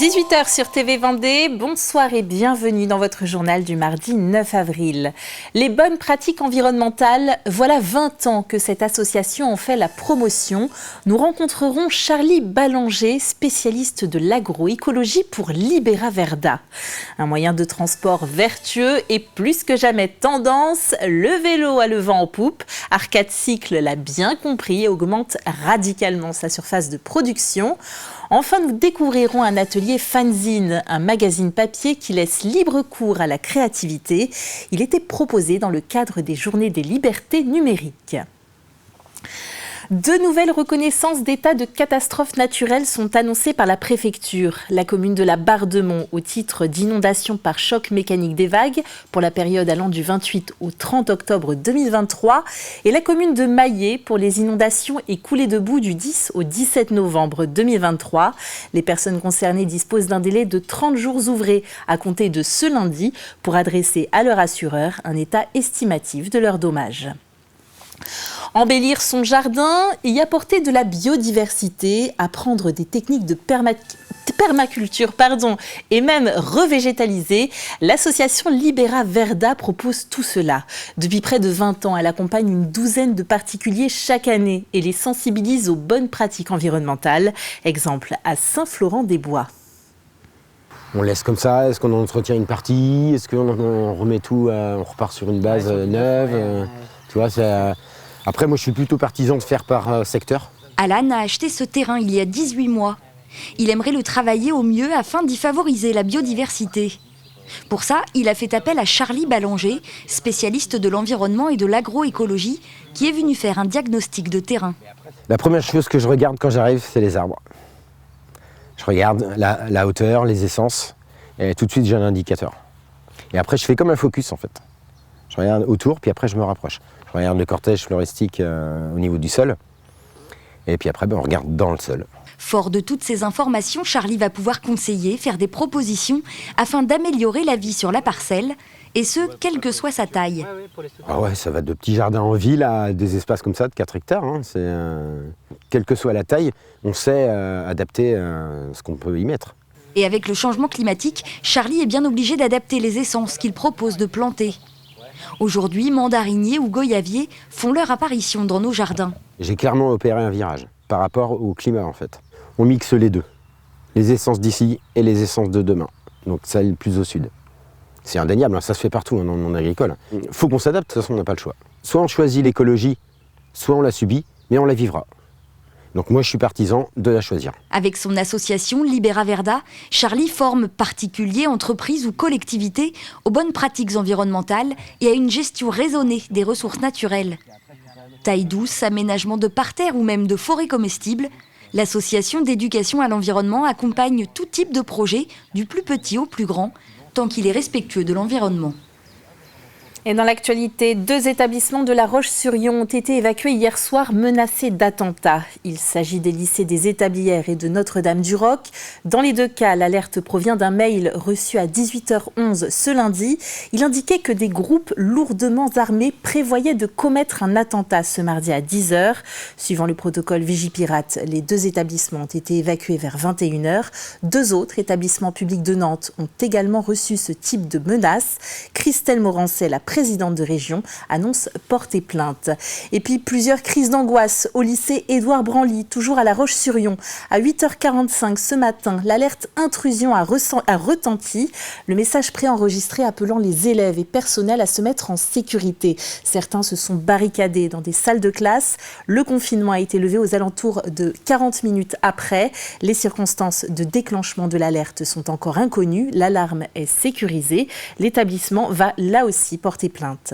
18h sur TV Vendée, bonsoir et bienvenue dans votre journal du mardi 9 avril. Les bonnes pratiques environnementales, voilà 20 ans que cette association en fait la promotion. Nous rencontrerons Charlie Ballanger, spécialiste de l'agroécologie pour Libera Verda. Un moyen de transport vertueux et plus que jamais tendance, le vélo a le vent en poupe. Arcade Cycle l'a bien compris et augmente radicalement sa surface de production. Enfin, nous découvrirons un atelier fanzine, un magazine papier qui laisse libre cours à la créativité. Il était proposé dans le cadre des Journées des libertés numériques. Deux nouvelles reconnaissances d'état de catastrophe naturelle sont annoncées par la préfecture. La commune de la Barre-de-Mont au titre d'inondation par choc mécanique des vagues pour la période allant du 28 au 30 octobre 2023 et la commune de Maillé pour les inondations et coulées de boue du 10 au 17 novembre 2023. Les personnes concernées disposent d'un délai de 30 jours ouvrés à compter de ce lundi pour adresser à leur assureur un état estimatif de leurs dommages. Embellir son jardin, y apporter de la biodiversité, apprendre des techniques de permaculture et même revégétaliser, l'association Libera Verda propose tout cela. Depuis près de 20 ans, elle accompagne une douzaine de particuliers chaque année et les sensibilise aux bonnes pratiques environnementales. Exemple à Saint-Florent-des-Bois. On laisse comme ça, est-ce qu'on en entretient une partie, est-ce qu'on remet tout, on repart sur une base neuve, tu vois, Après, moi, je suis plutôt partisan de faire par secteur. Alan a acheté ce terrain il y a 18 mois. Il aimerait le travailler au mieux afin d'y favoriser la biodiversité. Pour ça, il a fait appel à Charlie Ballanger, spécialiste de l'environnement et de l'agroécologie, qui est venu faire un diagnostic de terrain. La première chose que je regarde quand j'arrive, c'est les arbres. Je regarde la hauteur, les essences, et tout de suite, j'ai un indicateur. Et après, je fais comme un focus, en fait. Je regarde autour, puis après, je me rapproche. Je regarde le cortège floristique au niveau du sol. Et puis après, on regarde dans le sol. Fort de toutes ces informations, Charlie va pouvoir conseiller, faire des propositions afin d'améliorer la vie sur la parcelle, et ce, quelle que soit sa taille. Ah ouais, ça va de petits jardins en ville à des espaces comme ça de 4 hectares. Hein. Quelle que soit la taille, on sait adapter ce qu'on peut y mettre. Et avec le changement climatique, Charlie est bien obligé d'adapter les essences qu'il propose de planter. Aujourd'hui, mandariniers ou goyaviers font leur apparition dans nos jardins. J'ai clairement opéré un virage par rapport au climat en fait. On mixe les deux, les essences d'ici et les essences de demain. Donc celle plus au sud. C'est indéniable, ça se fait partout dans le monde agricole. Il faut qu'on s'adapte, de toute façon on n'a pas le choix. Soit on choisit l'écologie, soit on la subit, mais on la vivra. Donc moi je suis partisan de la choisir. Avec son association Libera Verda, Charlie forme particuliers, entreprises ou collectivités aux bonnes pratiques environnementales et à une gestion raisonnée des ressources naturelles. Taille douce, aménagement de parterres ou même de forêts comestibles, l'association d'éducation à l'environnement accompagne tout type de projet, du plus petit au plus grand, tant qu'il est respectueux de l'environnement. Et dans l'actualité, 2 établissements de La Roche-sur-Yon ont été évacués hier soir menacés d'attentats. Il s'agit des lycées des Établières et de Notre-Dame-du-Roc. Dans les 2 cas, l'alerte provient d'un mail reçu à 18h11 ce lundi. Il indiquait que des groupes lourdement armés prévoyaient de commettre un attentat ce mardi à 10h. Suivant le protocole Vigipirate, les 2 établissements ont été évacués vers 21h. 2 autres établissements publics de Nantes ont également reçu ce type de menace. Christelle Morancet, la présidente de région, annonce porter plainte. Et puis plusieurs crises d'angoisse au lycée Édouard Branly, toujours à La Roche-sur-Yon. À 8h45 ce matin, l'alerte intrusion a retenti. Le message préenregistré appelant les élèves et personnels à se mettre en sécurité. Certains se sont barricadés dans des salles de classe. Le confinement a été levé aux alentours de 40 minutes après. Les circonstances de déclenchement de l'alerte sont encore inconnues. L'alarme est sécurisée. L'établissement va là aussi porter plainte.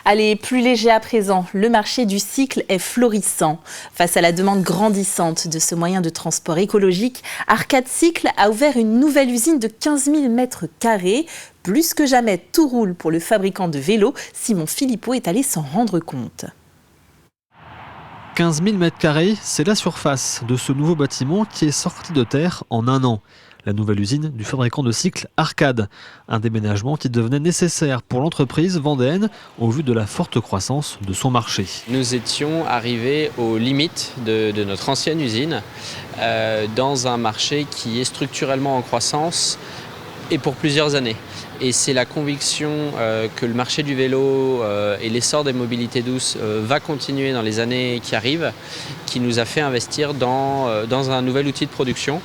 Allez, plus léger à présent, le marché du cycle est florissant. Face à la demande grandissante de ce moyen de transport écologique, Arcade Cycle a ouvert une nouvelle usine de 15 000 mètres carrés. Plus que jamais, tout roule pour le fabricant de vélos. Simon Philippot est allé s'en rendre compte. 15 000 mètres carrés, c'est la surface de ce nouveau bâtiment qui est sorti de terre en 1 an. la nouvelle usine du fabricant de cycles Arcade. Un déménagement qui devenait nécessaire pour l'entreprise vendéenne au vu de la forte croissance de son marché. Nous étions arrivés aux limites de notre ancienne usine dans un marché qui est structurellement en croissance et pour plusieurs années. Et c'est la conviction que le marché du vélo et l'essor des mobilités douces va continuer dans les années qui arrivent, qui nous a fait investir dans un nouvel outil de production.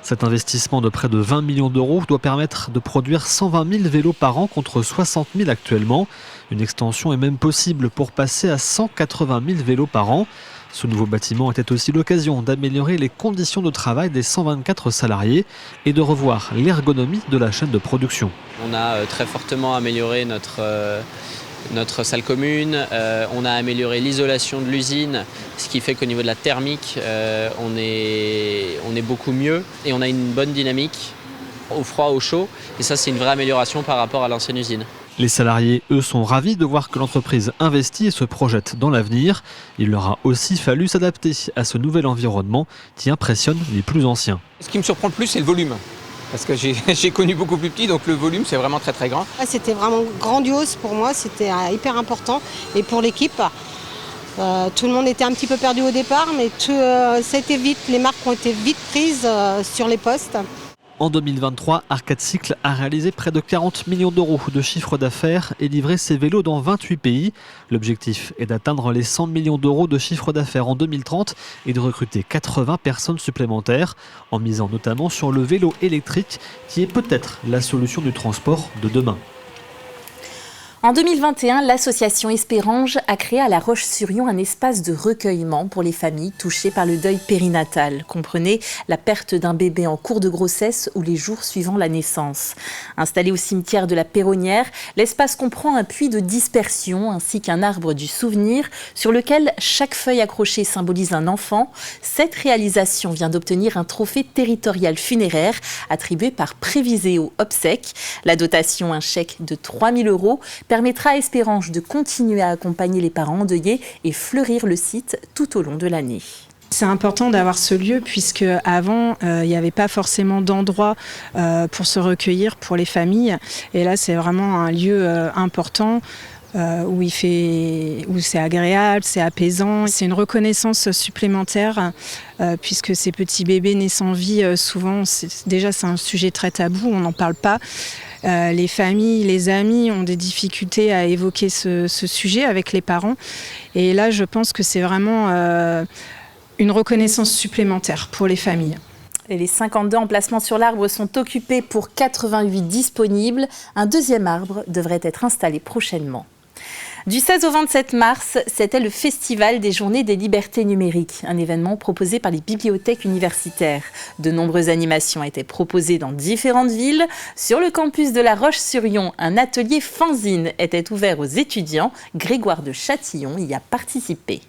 Cet investissement de près de 20 millions d'euros doit permettre de produire 120 000 vélos par an contre 60 000 actuellement. Une extension est même possible pour passer à 180 000 vélos par an. Ce nouveau bâtiment était aussi l'occasion d'améliorer les conditions de travail des 124 salariés et de revoir l'ergonomie de la chaîne de production. On a très fortement amélioré notre salle commune, on a amélioré l'isolation de l'usine, ce qui fait qu'au niveau de la thermique, on est beaucoup mieux et on a une bonne dynamique au froid, au chaud. Et ça, c'est une vraie amélioration par rapport à l'ancienne usine. Les salariés, eux, sont ravis de voir que l'entreprise investit et se projette dans l'avenir. Il leur a aussi fallu s'adapter à ce nouvel environnement qui impressionne les plus anciens. Ce qui me surprend le plus, c'est le volume. Parce que j'ai connu beaucoup plus petit, donc le volume, c'est vraiment très très grand. C'était vraiment grandiose pour moi, c'était hyper important. Et pour l'équipe, tout le monde était un petit peu perdu au départ, mais ça a été vite, les marques ont été vite prises sur les postes. En 2023, Arcade Cycle a réalisé près de 40 millions d'euros de chiffre d'affaires et livré ses vélos dans 28 pays. L'objectif est d'atteindre les 100 millions d'euros de chiffre d'affaires en 2030 et de recruter 80 personnes supplémentaires, en misant notamment sur le vélo électrique qui est peut-être la solution du transport de demain. En 2021, l'association Espérange a créé à La Roche-sur-Yon un espace de recueillement pour les familles touchées par le deuil périnatal. Comprenez la perte d'un bébé en cours de grossesse ou les jours suivant la naissance. Installé au cimetière de la Péronnière, l'espace comprend un puits de dispersion ainsi qu'un arbre du souvenir sur lequel chaque feuille accrochée symbolise un enfant. Cette réalisation vient d'obtenir un trophée territorial funéraire attribué par Préviséo Obsèques. La dotation, un chèque de 3 000 €, permettra à Espérange de continuer à accompagner les parents endeuillés et fleurir le site tout au long de l'année. C'est important d'avoir ce lieu puisque avant il n'y avait pas forcément d'endroit pour se recueillir pour les familles. Et là, c'est vraiment un lieu important. Où c'est agréable, c'est apaisant. C'est une reconnaissance supplémentaire puisque ces petits bébés nés sans vie, souvent, c'est un sujet très tabou, on n'en parle pas. Les familles, les amis ont des difficultés à évoquer ce sujet avec les parents. Et là, je pense que c'est vraiment une reconnaissance supplémentaire pour les familles. Et les 52 emplacements sur l'arbre sont occupés pour 88 disponibles. Un deuxième arbre devrait être installé prochainement. Du 16 au 27 mars, c'était le Festival des Journées des Libertés Numériques, un événement proposé par les bibliothèques universitaires. De nombreuses animations étaient proposées dans différentes villes. Sur le campus de La Roche-sur-Yon, un atelier fanzine était ouvert aux étudiants. Grégoire de Châtillon y a participé.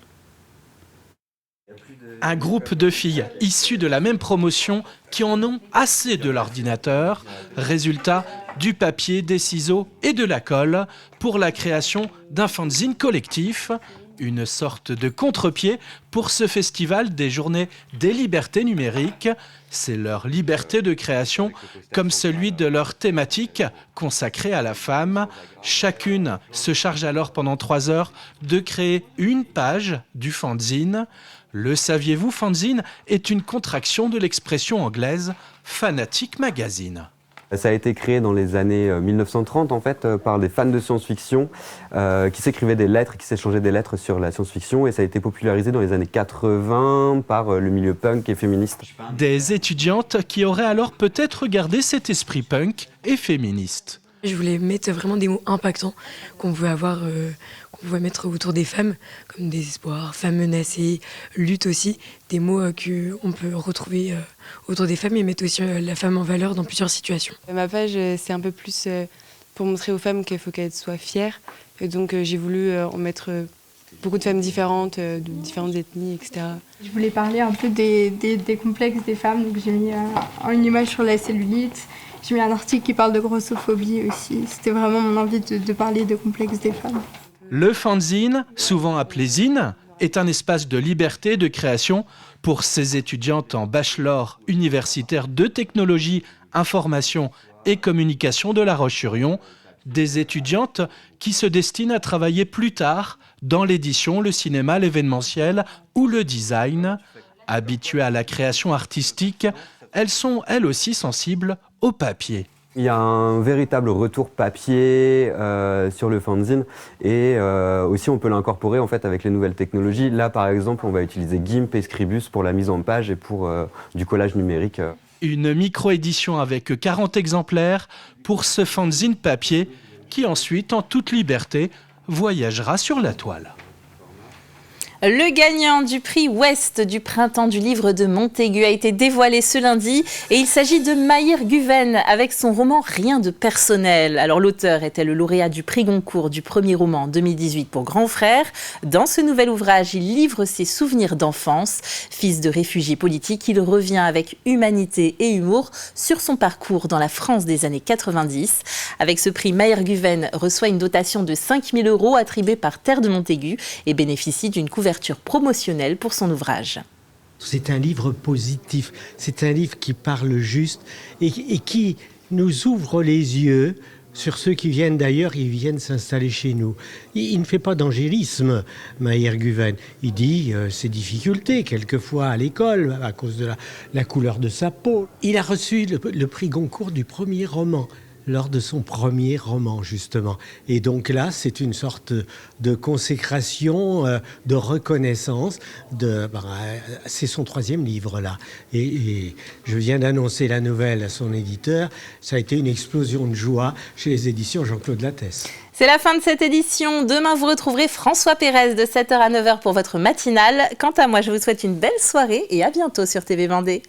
Un groupe de filles issues de la même promotion qui en ont assez de l'ordinateur. Résultat, du papier, des ciseaux et de la colle pour la création d'un fanzine collectif. Une sorte de contre-pied pour ce festival des Journées des Libertés Numériques. C'est leur liberté de création comme celui de leur thématique consacrée à la femme. Chacune se charge alors pendant 3 heures de créer une page du fanzine. Le saviez-vous, fanzine est une contraction de l'expression anglaise Fanatic Magazine. Ça a été créé dans les années 1930 en fait par des fans de science-fiction qui s'écrivaient des lettres, qui s'échangeaient des lettres sur la science-fiction et ça a été popularisé dans les années 80 par le milieu punk et féministe. Des étudiantes qui auraient alors peut-être gardé cet esprit punk et féministe. Je voulais mettre vraiment des mots impactants qu'on pouvait avoir, qu'on pouvait mettre autour des femmes, comme désespoir, femme menacée, lutte aussi, des mots qu'on peut retrouver autour des femmes et mettre aussi la femme en valeur dans plusieurs situations. Ma page, c'est un peu plus pour montrer aux femmes qu'il faut qu'elles soient fières. Et donc j'ai voulu en mettre beaucoup de femmes différentes, de différentes ethnies, etc. Je voulais parler un peu des complexes des femmes, donc j'ai mis une image sur la cellulite. J'ai mis un article qui parle de grossophobie aussi. C'était vraiment mon envie de parler de complexe des femmes. Le fanzine, souvent appelé zine, est un espace de liberté, de création pour ces étudiantes en bachelor universitaire de technologie, information et communication de La Roche-sur-Yon. Des étudiantes qui se destinent à travailler plus tard dans l'édition, le cinéma, l'événementiel ou le design. Habituées à la création artistique, elles sont elles aussi sensibles au papier. Il y a un véritable retour papier sur le fanzine et aussi on peut l'incorporer en fait avec les nouvelles technologies. Là par exemple on va utiliser GIMP et Scribus pour la mise en page et pour du collage numérique. Une micro-édition avec 40 exemplaires pour ce fanzine papier qui ensuite en toute liberté voyagera sur la toile. Le gagnant du prix Ouest du Printemps du Livre de Montaigu a été dévoilé ce lundi et il s'agit de Mahir Guven avec son roman Rien de personnel. Alors l'auteur était le lauréat du prix Goncourt du premier roman en 2018 pour Grand Frère. Dans ce nouvel ouvrage, il livre ses souvenirs d'enfance. Fils de réfugié politique, il revient avec humanité et humour sur son parcours dans la France des années 90. Avec ce prix, Mahir Guven reçoit une dotation de 5 000 € attribuée par Terre de Montaigu et bénéficie d'une couverture promotionnelle pour son ouvrage. C'est un livre positif, c'est un livre qui parle juste et qui nous ouvre les yeux sur ceux qui viennent d'ailleurs, ils viennent s'installer chez nous. Il ne fait pas d'angélisme, Mahir Guven. Il dit ses difficultés, quelquefois à l'école, à cause de la couleur de sa peau. Il a reçu le prix Goncourt du premier roman, lors de son premier roman, justement. Et donc là, c'est une sorte de consécration, de reconnaissance. C'est son 3e livre, là. Et je viens d'annoncer la nouvelle à son éditeur. Ça a été une explosion de joie chez les éditions Jean-Claude Lattès. C'est la fin de cette édition. Demain, vous retrouverez François Pérez de 7h à 9h pour votre matinale. Quant à moi, je vous souhaite une belle soirée et à bientôt sur TV Vendée.